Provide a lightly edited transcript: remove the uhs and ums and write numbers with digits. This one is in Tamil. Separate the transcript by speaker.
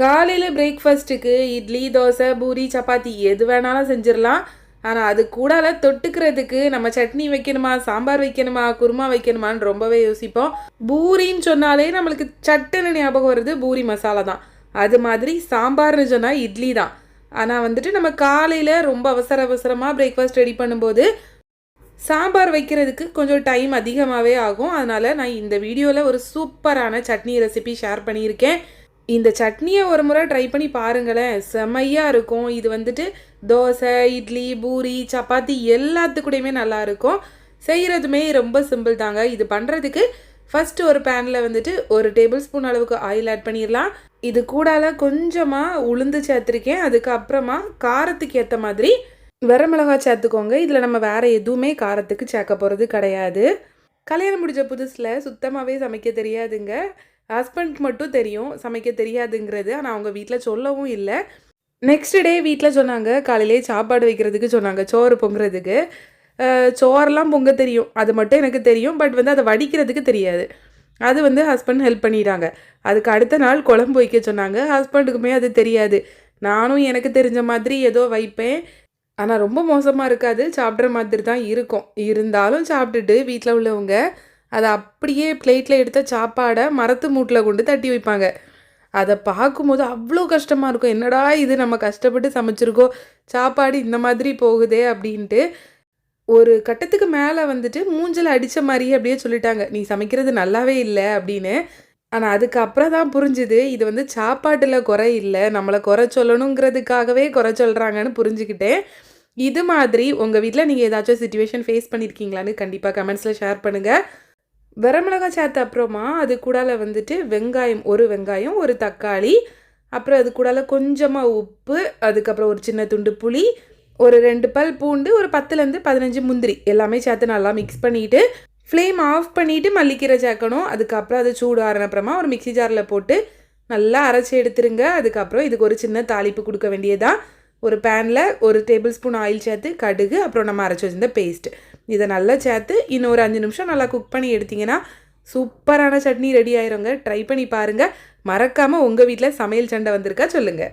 Speaker 1: காலையில் பிரேக்ஃபாஸ்ட்டுக்கு இட்லி, தோசை, பூரி, சப்பாத்தி எது வேணாலும் செஞ்சிடலாம். ஆனால் அது கூடால தொட்டுக்கிறதுக்கு நம்ம சட்னி வைக்கணுமா, சாம்பார் வைக்கணுமா, குருமா வைக்கணுமான்னு ரொம்பவே யோசிப்போம். பூரின்னு சொன்னாலே நம்மளுக்கு சட்டுன்னு ஞாபகம் வருது பூரி மசாலா தான். அது மாதிரி சாம்பார்னு சொன்னால் இட்லி தான். ஆனால் வந்துட்டு நம்ம காலையில் ரொம்ப அவசரமாக பிரேக்ஃபாஸ்ட் ரெடி பண்ணும்போது சாம்பார் வைக்கிறதுக்கு கொஞ்சம் டைம் அதிகமாகவே ஆகும். அதனால் நான் இந்த வீடியோவில் ஒரு சூப்பரான சட்னி ரெசிபி ஷேர் பண்ணியிருக்கேன். இந்த சட்னியை ஒரு முறை ட்ரை பண்ணி பாருங்களேன், செம்மையாக இருக்கும். இது வந்துட்டு தோசை, இட்லி, பூரி, சப்பாத்தி எல்லாத்துக்கூடையுமே நல்லாயிருக்கும். செய்கிறதுமே ரொம்ப சிம்பிள் தாங்க. இது பண்ணுறதுக்கு ஃபஸ்ட்டு ஒரு பேனில் வந்துட்டு 1 டேபிள் ஸ்பூன் அளவுக்கு ஆயில் ஆட் பண்ணிடலாம். இது கூடால கொஞ்சமாக உளுந்து சேர்த்துருக்கேன். அதுக்கப்புறமா காரத்துக்கு ஏற்ற மாதிரி வரமிளகாய் சேர்த்துக்கோங்க. இதில் நம்ம வேறு எதுவுமே காரத்துக்கு சேர்க்க போகிறது கிடையாது. கல்யாணம் முடிஞ்ச புதுசில் சுத்தமாகவே சமைக்க தெரியாதுங்க. ஹஸ்பண்ட்க்கு மட்டும் தெரியும் சமைக்க தெரியாதுங்கிறது. ஆனால் அவங்க வீட்டில் சொல்லவும் இல்லை. நெக்ஸ்ட் டே வீட்டில் சொன்னாங்க, காலையிலே சாப்பாடு வைக்கிறதுக்கு சொன்னாங்க, சோறு பொங்குறதுக்கு. சோறெல்லாம் பொங்க தெரியும், அது மட்டும் எனக்கு தெரியும். பட் வந்து அதை வடிக்கிறதுக்கு தெரியாது. அது வந்து ஹஸ்பண்ட் ஹெல்ப் பண்ணிட்டாங்க. அதுக்கு அடுத்த நாள் குழம்பு வைக்க சொன்னாங்க. ஹஸ்பண்டுக்குமே அது தெரியாது. நானும் எனக்கு தெரிஞ்ச மாதிரி ஏதோ வைப்பேன். ஆனால் ரொம்ப மோசமாக இருக்காது, சாப்பிட்ற மாதிரி தான் இருக்கும். இருந்தாலும் சாப்பிட்டுட்டு வீட்டில் உள்ளவங்க அதை அப்படியே பிளேட்டில் எடுத்த சாப்பாடை மரத்து மூட்டில் கொண்டு தட்டி வைப்பாங்க. அதை பார்க்கும்போது அவ்வளோ கஷ்டமாக இருக்கும். என்னடா இது, நம்ம கஷ்டப்பட்டு சமைச்சிருக்கோம், சாப்பாடு இந்த மாதிரி போகுதே அப்படின்ட்டு. ஒரு கட்டத்துக்கு மேலே வந்துட்டு மூஞ்சில் அடித்த மாதிரியே அப்படியே சொல்லிட்டாங்க, நீ சமைக்கிறது நல்லாவே இல்லை அப்படின்னு. ஆனால் அதுக்கப்புறம் தான் புரிஞ்சுது, இது வந்து சாப்பாட்டில் குறை இல்லை, நம்மளை குறை சொல்லணுங்கிறதுக்காகவே குறை சொல்கிறாங்கன்னு புரிஞ்சுக்கிட்டேன். இது மாதிரி உங்கள் வீட்டில் நீங்கள் ஏதாச்சும் சிச்சுவேஷன் ஃபேஸ் பண்ணியிருக்கீங்களான்னு கண்டிப்பாக கமெண்ட்ஸில் ஷேர் பண்ணுங்கள். வரமிளகாய் சேர்த்த அப்புறமா அது கூடால வந்துட்டு வெங்காயம், 1 வெங்காயம், 1 தக்காளி, அப்புறம் அது கூடால கொஞ்சமாக உப்பு, அதுக்கப்புறம் ஒரு சின்ன துண்டு புளி, ஒரு 2 பல் பூண்டு, ஒரு 10லேருந்து 15 முந்திரி எல்லாமே சேர்த்து நல்லா மிக்ஸ் பண்ணிவிட்டு ஃப்ளேம் ஆஃப் பண்ணிவிட்டு மல்லிக்கீரை சேர்க்கணும். அதுக்கப்புறம் அது சூடு ஆறினப்புறமா ஒரு மிக்ஸி ஜாரில் போட்டு நல்லா அரைச்சி எடுத்துருங்க. அதுக்கப்புறம் இதுக்கு ஒரு சின்ன தாளிப்பு கொடுக்க வேண்டியதான். ஒரு பேனில் 1 டேபிள் ஸ்பூன் ஆயில் சேர்த்து கடுகு, அப்புறம் நம்ம அரைச்சி வச்சிருந்த பேஸ்ட் இதை நல்லா சேர்த்து இன்னும் ஒரு 5 நிமிஷம் நல்லா குக் பண்ணி எடுத்திங்கன்னா சூப்பரான சட்னி ரெடி ஆயிருங்க. ட்ரை பண்ணி பாருங்கள். மறக்காமல் உங்கள் வீட்டில் சமையல் சண்டை வந்திருக்கா சொல்லுங்கள்.